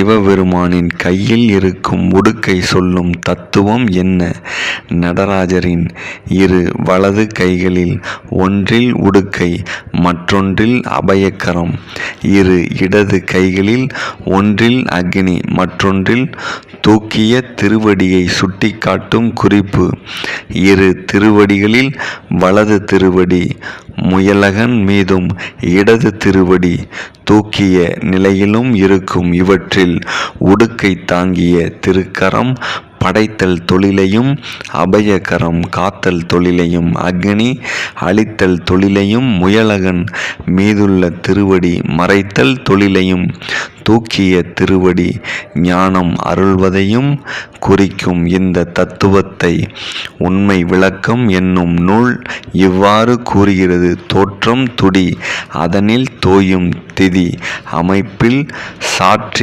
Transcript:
சிவபெருமானின் கையில் இருக்கும் உடுக்கை சொல்லும் தத்துவம் என்ன? நடராஜரின் இரு வலது கைகளில் ஒன்றில் உடுக்கை, மற்றொன்றில் அபயக்கரம். இரு இடது கைகளில் ஒன்றில் அக்னி, மற்றொன்றில் தூக்கிய திருவடியை சுட்டிக்காட்டும் குறிப்பு. இரு திருவடிகளில் வலது திருவடி முயலகன் மீதும் இடது திருவடி தூக்கிய நிலையிலும் இருக்கும். இவற்றில் உடுக்கை தாங்கிய திருக்கரம் படைத்தல் தொழிலையும், அபயகரம் காத்தல் தொழிலையும், அக்னி அழித்தல் தொழிலையும், முயலகன் மீதுள்ள திருவடி மறைத்தல் தொழிலையும், தூக்கிய திருவடி ஞானம் அருள்வதையும் குறிக்கும். இந்த தத்துவத்தை உண்மை விளக்கம் என்னும் நூல் இவ்வாறு கூறுகிறது. தோற்றம் துடி, அதனில் தோயும் திதி அமைப்பில் சாற்றி